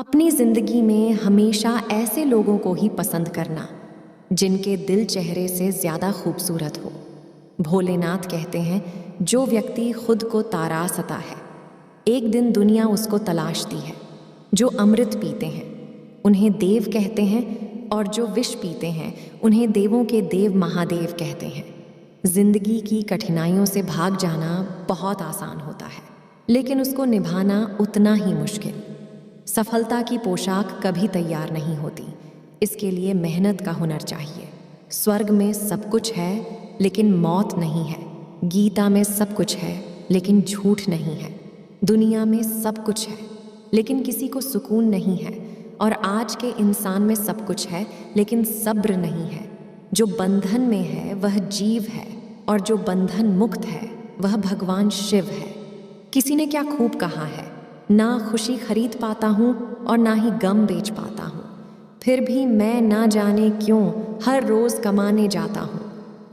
अपनी जिंदगी में हमेशा ऐसे लोगों को ही पसंद करना जिनके दिल चेहरे से ज्यादा खूबसूरत हो। भोलेनाथ कहते हैं, जो व्यक्ति खुद को तारासता है, एक दिन दुनिया उसको तलाशती है। जो अमृत पीते हैं उन्हें देव कहते हैं, और जो विष पीते हैं उन्हें देवों के देव महादेव कहते हैं। जिंदगी की कठिनाइयों से भाग जाना बहुत आसान होता है, लेकिन उसको निभाना उतना ही मुश्किल। सफलता की पोशाक कभी तैयार नहीं होती, इसके लिए मेहनत का हुनर चाहिए। स्वर्ग में सब कुछ है लेकिन मौत नहीं है। गीता में सब कुछ है लेकिन झूठ नहीं है। दुनिया में सब कुछ है लेकिन किसी को सुकून नहीं है। और आज के इंसान में सब कुछ है लेकिन सब्र नहीं है। जो बंधन में है वह जीव है, और जो बंधन मुक्त है वह भगवान शिव है। किसी ने क्या खूब कहा है, ना खुशी खरीद पाता हूँ और ना ही गम बेच पाता हूँ, फिर भी मैं ना जाने क्यों हर रोज़ कमाने जाता हूँ।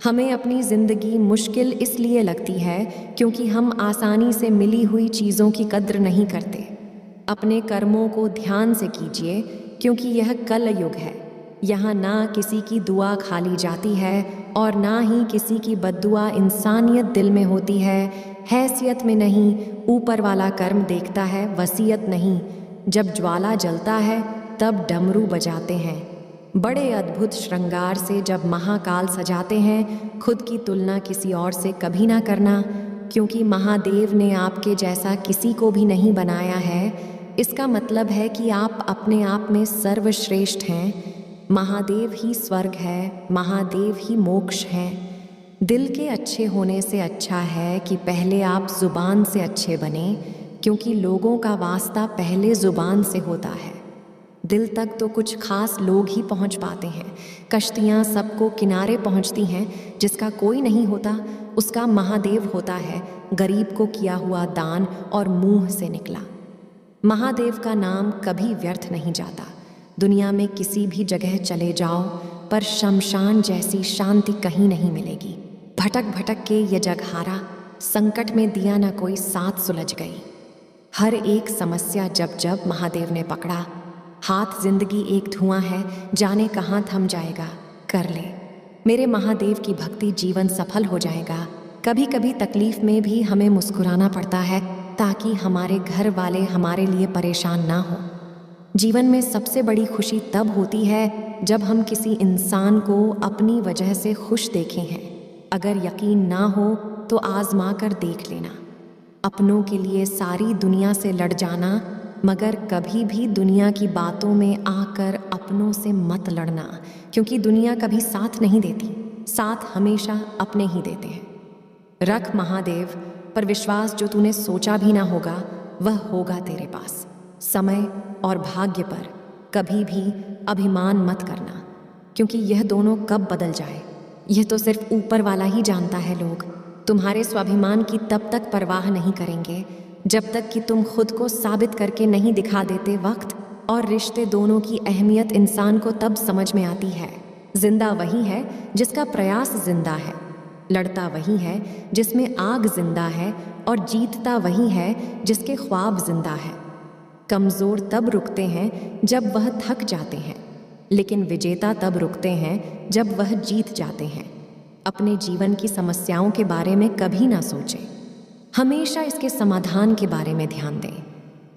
हमें अपनी ज़िंदगी मुश्किल इसलिए लगती है क्योंकि हम आसानी से मिली हुई चीज़ों की कद्र नहीं करते। अपने कर्मों को ध्यान से कीजिए, क्योंकि यह कल युग है। यहाँ ना किसी की दुआ खाली जाती है और ना ही किसी की बद्दुआ इंसानियत दिल में होती है। हैसियत में नहीं, ऊपर वाला कर्म देखता है, वसीयत नहीं। जब ज्वाला जलता है तब डमरू बजाते हैं। बड़े अद्भुत श्रृंगार से जब महाकाल सजाते हैं, खुद की तुलना किसी और से कभी ना करना, क्योंकि महादेव ने आपके जैसा किसी को भी नहीं बनाया है। इसका मतलब है कि आप अपने आप में सर्वश्रेष्ठ हैं। महादेव ही स्वर्ग है, महादेव ही मोक्ष है। दिल के अच्छे होने से अच्छा है कि पहले आप जुबान से अच्छे बने, क्योंकि लोगों का वास्ता पहले जुबान से होता है। दिल तक तो कुछ खास लोग ही पहुंच पाते हैं। कश्तियाँ सबको किनारे पहुंचती हैं, जिसका कोई नहीं होता उसका महादेव होता है। गरीब को किया हुआ दान और मुंह से निकला। महादेव का नाम कभी व्यर्थ नहीं जाता। दुनिया में किसी भी जगह चले जाओ, पर शमशान जैसी शांति कहीं नहीं मिलेगी। भटक भटक के ये जग हारा, संकट में दिया ना कोई साथ सुलझ गई। हर एक समस्या जब जब महादेव ने पकड़ा। हाथ जिंदगी एक धुआं है, जाने कहाँ थम जाएगा। कर ले मेरे महादेव की भक्ति, जीवन सफल हो जाएगा। कभी कभी तकलीफ में भी हमें मुस्कुराना पड़ता है, ताकि हमारे घर वाले हमारे लिए परेशान ना हो। जीवन में सबसे बड़ी खुशी तब होती है जब हम किसी इंसान को अपनी वजह से खुश देखें हैं। अगर यकीन ना हो तो आजमा कर देख लेना। अपनों के लिए सारी दुनिया से लड़ जाना, मगर कभी भी दुनिया की बातों में आकर अपनों से मत लड़ना, क्योंकि दुनिया कभी साथ नहीं देती। साथ हमेशा अपने ही देते हैं। रख महादेव पर विश्वास, जो तूने सोचा भी ना होगा वह होगा तेरे पास। समय और भाग्य पर कभी भी अभिमान मत करना, क्योंकि यह दोनों कब बदल जाए यह तो सिर्फ ऊपर वाला ही जानता है। लोग तुम्हारे स्वाभिमान की तब तक परवाह नहीं करेंगे जब तक कि तुम खुद को साबित करके नहीं दिखा देते। वक्त और रिश्ते दोनों की अहमियत इंसान को तब समझ में आती है। जिंदा वही है जिसका प्रयास जिंदा है, लड़ता वही है जिसमें आग जिंदा है, और जीतता वही है जिसके ख्वाब जिंदा है। कमज़ोर तब रुकते हैं जब वह थक जाते हैं, लेकिन विजेता तब रुकते हैं जब वह जीत जाते हैं। अपने जीवन की समस्याओं के बारे में कभी ना सोचें, हमेशा इसके समाधान के बारे में ध्यान दें।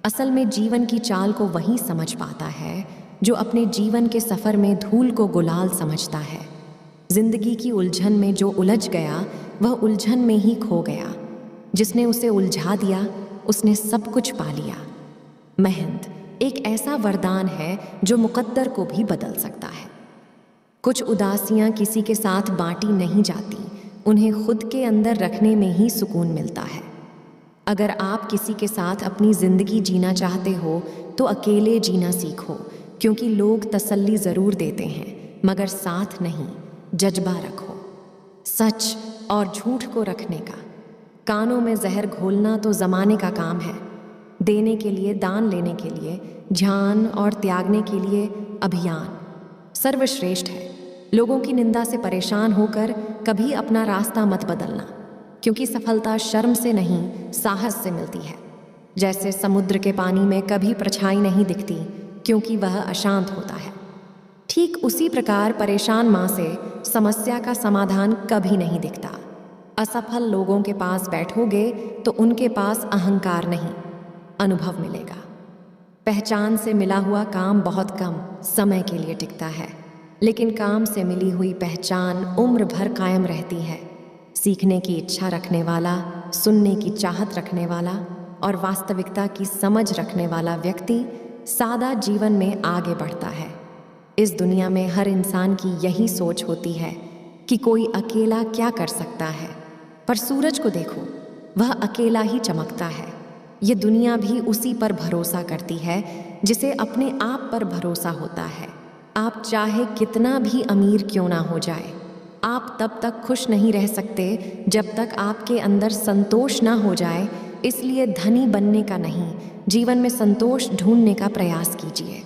असल में जीवन की चाल को वही समझ पाता है जो अपने जीवन के सफ़र में धूल को गुलाल समझता है। जिंदगी की उलझन में जो उलझ गया वह उलझन में ही खो गया। जिसने उसे उलझा दिया उसने सब कुछ पा लिया। मेहनत एक ऐसा वरदान है जो मुकद्दर को भी बदल सकता है। कुछ उदासियां किसी के साथ बांटी नहीं जाती, उन्हें खुद के अंदर रखने में ही सुकून मिलता है। अगर आप किसी के साथ अपनी ज़िंदगी जीना चाहते हो तो अकेले जीना सीखो, क्योंकि लोग तसल्ली ज़रूर देते हैं मगर साथ नहीं। जज्बा रखो, सच और झूठ को रखने का। कानों में जहर घोलना तो ज़माने का काम है। देने के लिए, दान लेने के लिए, ध्यान और त्यागने के लिए अभियान सर्वश्रेष्ठ है। लोगों की निंदा से परेशान होकर कभी अपना रास्ता मत बदलना, क्योंकि सफलता शर्म से नहीं साहस से मिलती है। जैसे समुद्र के पानी में कभी परछाई नहीं दिखती क्योंकि वह अशांत होता है। ठीक उसी प्रकार परेशान माँ से समस्या का समाधान कभी नहीं दिखता। असफल लोगों के पास बैठोगे तो उनके पास अहंकार नहीं, अनुभव मिलेगा। पहचान से मिला हुआ काम बहुत कम समय के लिए टिकता है, लेकिन काम से मिली हुई पहचान उम्र भर कायम रहती है। सीखने की इच्छा रखने वाला, सुनने की चाहत रखने वाला और वास्तविकता की समझ रखने वाला व्यक्ति सादा जीवन में आगे बढ़ता है। इस दुनिया में हर इंसान की यही सोच होती है कि कोई अकेला क्या कर सकता है, पर सूरज को देखो, वह अकेला ही चमकता है। ये दुनिया भी उसी पर भरोसा करती है जिसे अपने आप पर भरोसा होता है। आप चाहे कितना भी अमीर क्यों ना हो जाए, आप तब तक खुश नहीं रह सकते जब तक आपके अंदर संतोष ना हो जाए। इसलिए धनी बनने का नहीं, जीवन में संतोष ढूंढने का प्रयास कीजिए।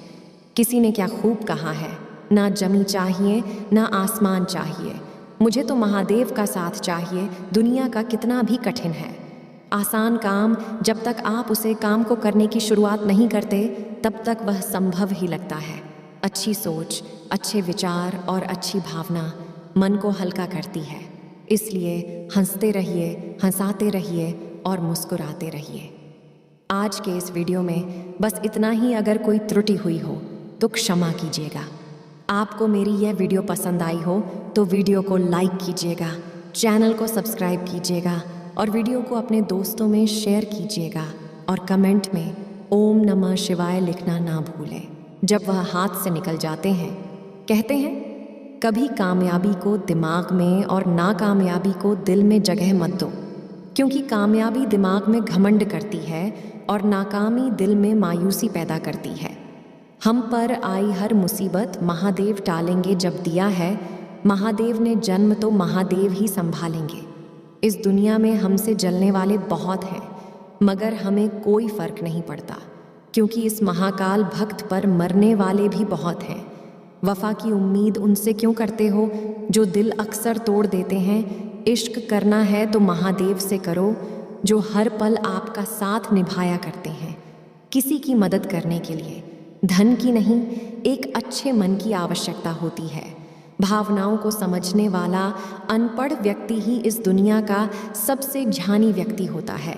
किसी ने क्या खूब कहा है, ना जमी चाहिए ना आसमान चाहिए, मुझे तो महादेव का साथ चाहिए, दुनिया का कितना भी कठिन है। आसान काम, जब तक आप उसे काम को करने की शुरुआत नहीं करते तब तक वह संभव ही लगता है। अच्छी सोच, अच्छे विचार और अच्छी भावना मन को हल्का करती है। इसलिए हंसते रहिए, हंसाते रहिए और मुस्कुराते रहिए। आज के इस वीडियो में बस इतना ही। अगर कोई त्रुटि हुई हो तो क्षमा कीजिएगा। आपको मेरी यह वीडियो पसंद आई हो तो वीडियो को लाइक कीजिएगा, चैनल को सब्सक्राइब कीजिएगा और वीडियो को अपने दोस्तों में शेयर कीजिएगा और कमेंट में ओम नमः शिवाय लिखना ना भूलें जब वह हाथ से निकल जाते हैं। कहते हैं कभी कामयाबी को दिमाग में और नाकामयाबी को दिल में जगह मत दो, क्योंकि कामयाबी दिमाग में घमंड करती है और नाकामी दिल में मायूसी पैदा करती है। हम पर आई हर मुसीबत महादेव टालेंगे जब दिया है, महादेव ने जन्म तो महादेव ही संभालेंगे। इस दुनिया में हमसे जलने वाले बहुत हैं, मगर हमें कोई फर्क नहीं पड़ता, क्योंकि इस महाकाल भक्त पर मरने वाले भी बहुत हैं। वफा की उम्मीद उनसे क्यों करते हो जो दिल अक्सर तोड़ देते हैं। इश्क करना है तो महादेव से करो, जो हर पल आपका साथ निभाया करते हैं। किसी की मदद करने के लिए धन की नहीं, एक अच्छे मन की आवश्यकता होती है। भावनाओं को समझने वाला अनपढ़ व्यक्ति ही इस दुनिया का सबसे ज्ञानी व्यक्ति होता है।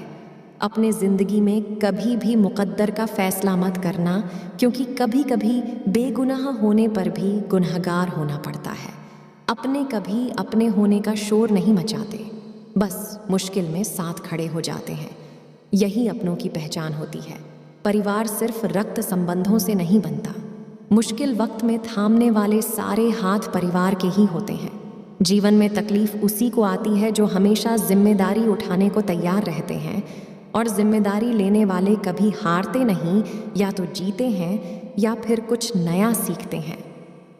अपने ज़िंदगी में कभी भी मुकद्दर का फैसला मत करना, क्योंकि कभी कभी बेगुनाह होने पर भी गुनहगार होना पड़ता है। अपने कभी अपने होने का शोर नहीं मचाते, बस मुश्किल में साथ खड़े हो जाते हैं। यही अपनों की पहचान होती है। परिवार सिर्फ रक्त संबंधों से नहीं बनता। मुश्किल वक्त में थामने वाले सारे हाथ परिवार के ही होते हैं। जीवन में तकलीफ उसी को आती है जो हमेशा जिम्मेदारी उठाने को तैयार रहते हैं, और जिम्मेदारी लेने वाले कभी हारते नहीं, या तो जीते हैं या फिर कुछ नया सीखते हैं।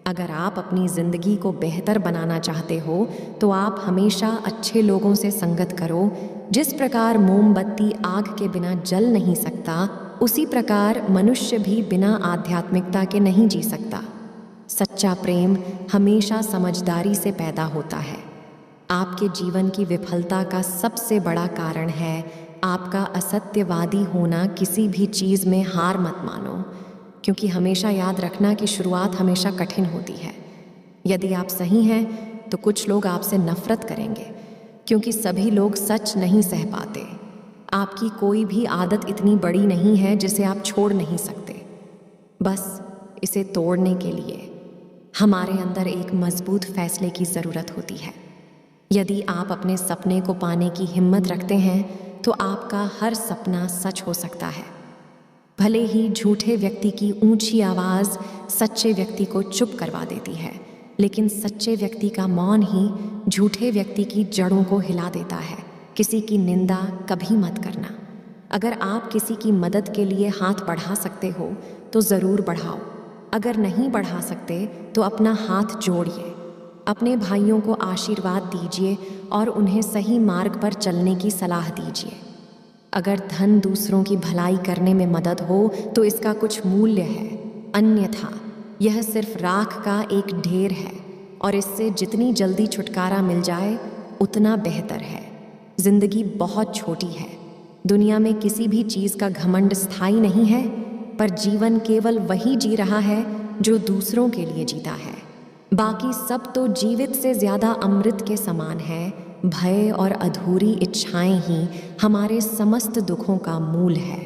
अगर आप अपनी ज़िंदगी को बेहतर बनाना चाहते हो तो आप हमेशा अच्छे लोगों से संगत करो। जिस प्रकार मोमबत्ती आग के बिना जल नहीं सकता, उसी प्रकार मनुष्य भी बिना आध्यात्मिकता के नहीं जी सकता। सच्चा प्रेम हमेशा समझदारी से पैदा होता है। आपके जीवन की विफलता का सबसे बड़ा कारण है आपका असत्यवादी होना। किसी भी चीज़ में हार मत मानो, क्योंकि हमेशा याद रखना कि शुरुआत हमेशा कठिन होती है। यदि आप सही हैं तो कुछ लोग आपसे नफरत करेंगे, क्योंकि सभी लोग सच नहीं सह पाते। आपकी कोई भी आदत इतनी बड़ी नहीं है जिसे आप छोड़ नहीं सकते। बस इसे तोड़ने के लिए हमारे अंदर एक मजबूत फैसले की ज़रूरत होती है। यदि आप अपने सपने को पाने की हिम्मत रखते हैं तो आपका हर सपना सच हो सकता है। भले ही झूठे व्यक्ति की ऊंची आवाज़ सच्चे व्यक्ति को चुप करवा देती है, लेकिन सच्चे व्यक्ति का मौन ही झूठे व्यक्ति की जड़ों को हिला देता है। किसी की निंदा कभी मत करना। अगर आप किसी की मदद के लिए हाथ बढ़ा सकते हो तो ज़रूर बढ़ाओ। अगर नहीं बढ़ा सकते तो अपना हाथ जोड़िए। अपने भाइयों को आशीर्वाद दीजिए और उन्हें सही मार्ग पर चलने की सलाह दीजिए। अगर धन दूसरों की भलाई करने में मदद हो तो इसका कुछ मूल्य है, अन्यथा यह सिर्फ राख का एक ढेर है और इससे जितनी जल्दी छुटकारा मिल जाए उतना बेहतर है। जिंदगी बहुत छोटी है, दुनिया में किसी भी चीज़ का घमंड स्थायी नहीं है, पर जीवन केवल वही जी रहा है जो दूसरों के लिए जीता है। बाकी सब तो जीवित से ज़्यादा अमृत के समान है। भय और अधूरी इच्छाएं ही हमारे समस्त दुखों का मूल है।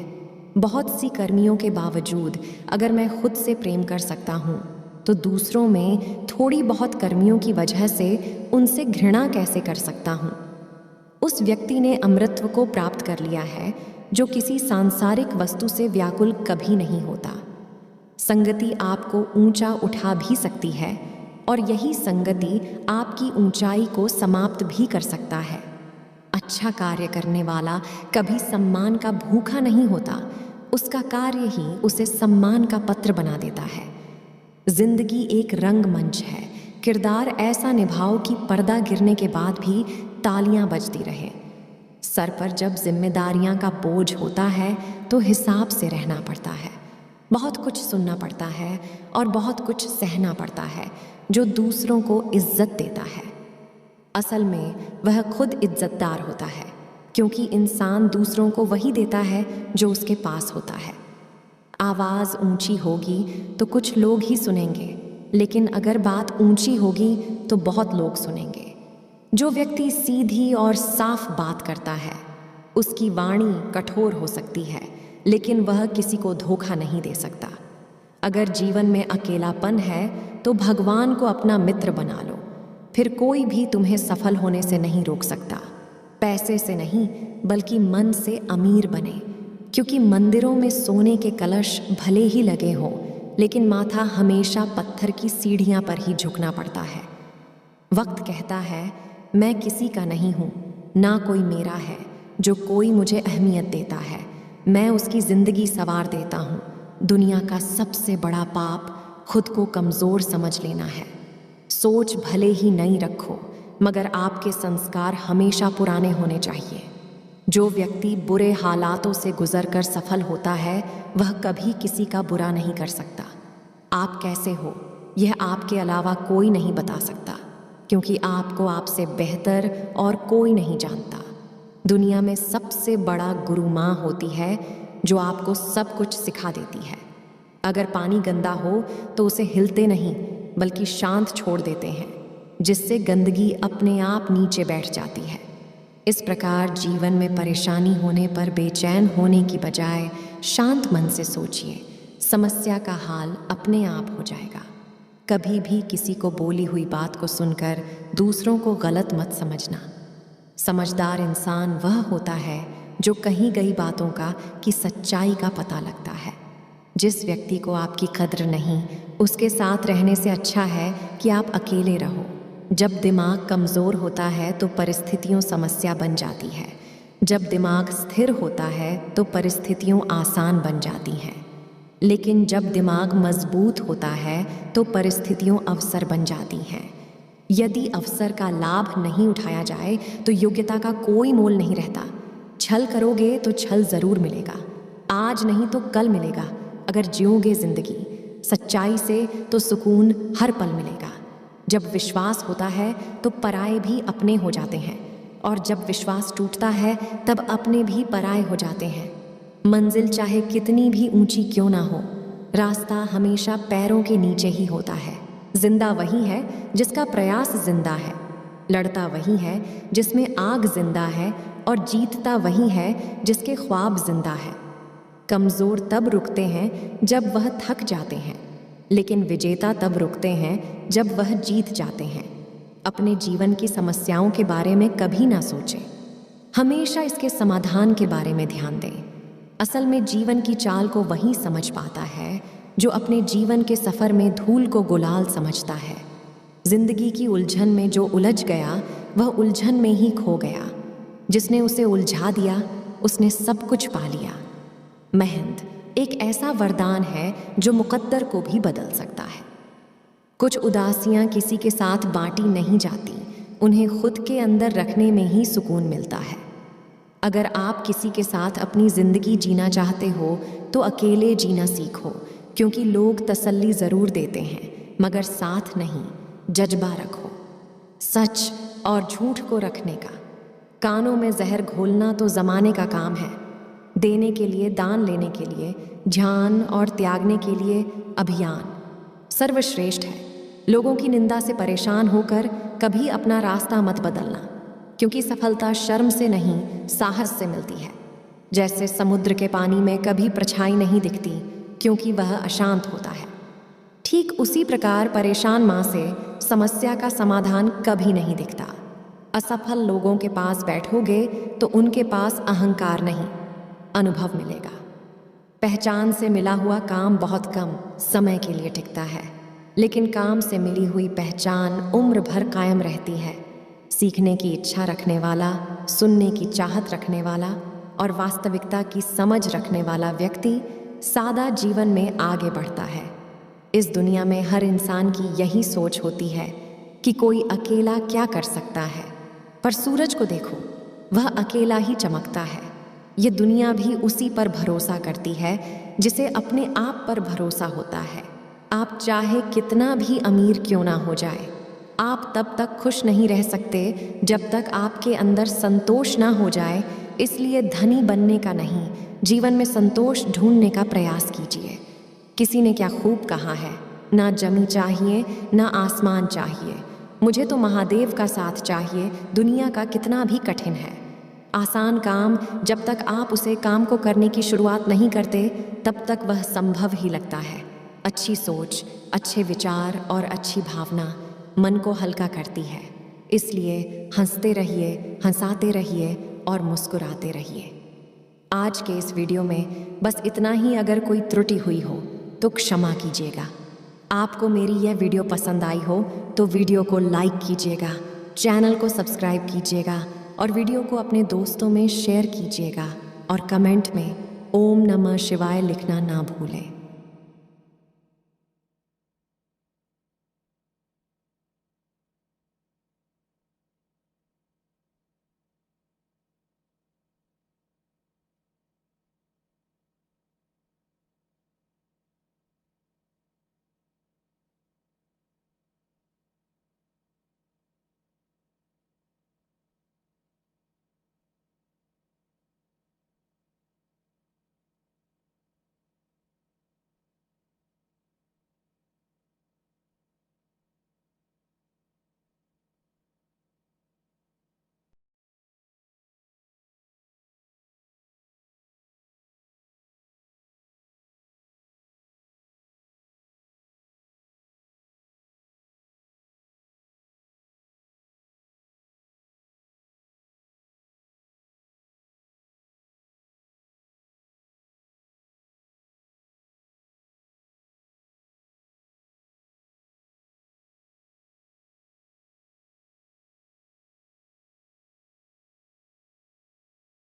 बहुत सी कर्मियों के बावजूद अगर मैं खुद से प्रेम कर सकता हूँ, तो दूसरों में थोड़ी बहुत कर्मियों की वजह से उनसे घृणा कैसे कर सकता हूँ। उस व्यक्ति ने अमृतत्व को प्राप्त कर लिया है जो किसी सांसारिक वस्तु से व्याकुल कभी नहीं होता। संगति आपको ऊंचा उठा भी सकती है और यही संगति आपकी ऊंचाई को समाप्त भी कर सकता है। अच्छा कार्य करने वाला कभी सम्मान का भूखा नहीं होता, उसका कार्य ही उसे सम्मान का पत्र बना देता है। जिंदगी एक रंगमंच है, किरदार ऐसा निभाओ कि पर्दा गिरने के बाद भी तालियां बजती रहे। सर पर जब जिम्मेदारियां का बोझ होता है तो हिसाब से रहना पड़ता है। बहुत कुछ सुनना पड़ता है और बहुत कुछ सहना पड़ता है जो दूसरों को इज्जत देता है। असल में वह खुद इज्जतदार होता है, क्योंकि इंसान दूसरों को वही देता है जो उसके पास होता है। आवाज़ ऊंची होगी तो कुछ लोग ही सुनेंगे, लेकिन अगर बात ऊंची होगी तो बहुत लोग सुनेंगे। जो व्यक्ति सीधी और साफ बात करता है, उसकी वाणी कठोर हो सकती है, लेकिन वह किसी को धोखा नहीं दे सकता। अगर जीवन में अकेलापन है तो भगवान को अपना मित्र बना लो, फिर कोई भी तुम्हें सफल होने से नहीं रोक सकता। पैसे से नहीं, बल्कि मन से अमीर बने, क्योंकि मंदिरों में सोने के कलश भले ही लगे हों, लेकिन माथा हमेशा पत्थर की सीढ़ियां पर ही झुकना पड़ता है। वक्त कहता है, मैं किसी का नहीं हूँ, ना कोई मेरा है। जो कोई मुझे अहमियत देता है, मैं उसकी ज़िंदगी संवार देता हूँ। दुनिया का सबसे बड़ा पाप खुद को कमज़ोर समझ लेना है। सोच भले ही नई रखो, मगर आपके संस्कार हमेशा पुराने होने चाहिए। जो व्यक्ति बुरे हालातों से गुजरकर सफल होता है, वह कभी किसी का बुरा नहीं कर सकता। आप कैसे हो, यह आपके अलावा कोई नहीं बता सकता, क्योंकि आपको आपसे बेहतर और कोई नहीं जानता। दुनिया में सबसे बड़ा गुरु माँ होती है, जो आपको सब कुछ सिखा देती है। अगर पानी गंदा हो तो उसे हिलते नहीं, बल्कि शांत छोड़ देते हैं, जिससे गंदगी अपने आप नीचे बैठ जाती है। इस प्रकार जीवन में परेशानी होने पर बेचैन होने की बजाय शांत मन से सोचिए, समस्या का हाल अपने आप हो जाएगा। कभी भी किसी को बोली हुई बात को सुनकर दूसरों को गलत मत समझना। समझदार इंसान वह होता है जो कही गई बातों का की सच्चाई का पता लगता है। जिस व्यक्ति को आपकी कद्र नहीं, उसके साथ रहने से अच्छा है कि आप अकेले रहो। जब दिमाग कमज़ोर होता है तो परिस्थितियों समस्या बन जाती है। जब दिमाग स्थिर होता है तो परिस्थितियों आसान बन जाती हैं। लेकिन जब दिमाग मजबूत होता है तो परिस्थितियों अवसर बन जाती हैं। यदि अवसर का लाभ नहीं उठाया जाए तो योग्यता का कोई मोल नहीं रहता। छल करोगे तो छल ज़रूर मिलेगा, आज नहीं तो कल मिलेगा। अगर जियोगे ज़िंदगी सच्चाई से तो सुकून हर पल मिलेगा। जब विश्वास होता है तो पराये भी अपने हो जाते हैं, और जब विश्वास टूटता है तब अपने भी पराये हो जाते हैं। मंजिल चाहे कितनी भी ऊंची क्यों ना हो, रास्ता हमेशा पैरों के नीचे ही होता है। जिंदा वही है जिसका प्रयास जिंदा है, लड़ता वही है जिसमें आग जिंदा है, और जीतता वही है जिसके ख्वाब जिंदा है। कमज़ोर तब रुकते हैं जब वह थक जाते हैं, लेकिन विजेता तब रुकते हैं जब वह जीत जाते हैं। अपने जीवन की समस्याओं के बारे में कभी ना सोचें, हमेशा इसके समाधान के बारे में ध्यान दें। असल में जीवन की चाल को वही समझ पाता है जो अपने जीवन के सफ़र में धूल को गुलाल समझता है। जिंदगी की उलझन में जो उलझ गया वह उलझन में ही खो गया। जिसने उसे उलझा दिया उसने सब कुछ पा लिया। मेहनत एक ऐसा वरदान है जो मुकद्दर को भी बदल सकता है। कुछ उदासियां किसी के साथ बांटी नहीं जाती, उन्हें खुद के अंदर रखने में ही सुकून मिलता है। अगर आप किसी के साथ अपनी ज़िंदगी जीना चाहते हो तो अकेले जीना सीखो, क्योंकि लोग तसल्ली ज़रूर देते हैं मगर साथ नहीं। जज्बा रखो, सच और झूठ को रखने का। कानों में जहर घोलना तो ज़माने का काम है, देने के लिए, दान लेने के लिए, ध्यान और त्यागने के लिए अभियान सर्वश्रेष्ठ है। लोगों की निंदा से परेशान होकर कभी अपना रास्ता मत बदलना, क्योंकि सफलता शर्म से नहीं, साहस से मिलती है। जैसे समुद्र के पानी में कभी परछाई नहीं दिखती, क्योंकि वह अशांत होता है। ठीक उसी प्रकार परेशान माँ से समस्या का समाधान कभी नहीं दिखता। असफल लोगों के पास बैठोगे तो उनके पास अहंकार नहीं, अनुभव मिलेगा। पहचान से मिला हुआ काम बहुत कम समय के लिए टिकता है, लेकिन काम से मिली हुई पहचान उम्र भर कायम रहती है। सीखने की इच्छा रखने वाला, सुनने की चाहत रखने वाला और वास्तविकता की समझ रखने वाला व्यक्ति सादा जीवन में आगे बढ़ता है। इस दुनिया में हर इंसान की यही सोच होती है कि कोई अकेला क्या कर सकता है, पर सूरज को देखो, वह अकेला ही चमकता है। ये दुनिया भी उसी पर भरोसा करती है जिसे अपने आप पर भरोसा होता है। आप चाहे कितना भी अमीर क्यों ना हो जाए, आप तब तक खुश नहीं रह सकते जब तक आपके अंदर संतोष ना हो जाए। इसलिए धनी बनने का नहीं, जीवन में संतोष ढूंढने का प्रयास कीजिए। किसी ने क्या खूब कहा है, ना जमी चाहिए ना आसमान चाहिए, मुझे तो महादेव का साथ चाहिए, दुनिया का कितना भी कठिन है। आसान काम, जब तक आप उसे काम को करने की शुरुआत नहीं करते तब तक वह संभव ही लगता है। अच्छी सोच, अच्छे विचार और अच्छी भावना मन को हल्का करती है। इसलिए हंसते रहिए, हंसाते रहिए और मुस्कुराते रहिए। आज के इस वीडियो में बस इतना ही। अगर कोई त्रुटि हुई हो तो क्षमा कीजिएगा। आपको मेरी यह वीडियो पसंद आई हो तो वीडियो को लाइक कीजिएगा, चैनल को सब्सक्राइब कीजिएगा और वीडियो को अपने दोस्तों में शेयर कीजिएगा और कमेंट में ओम नमः शिवाय लिखना ना भूलें।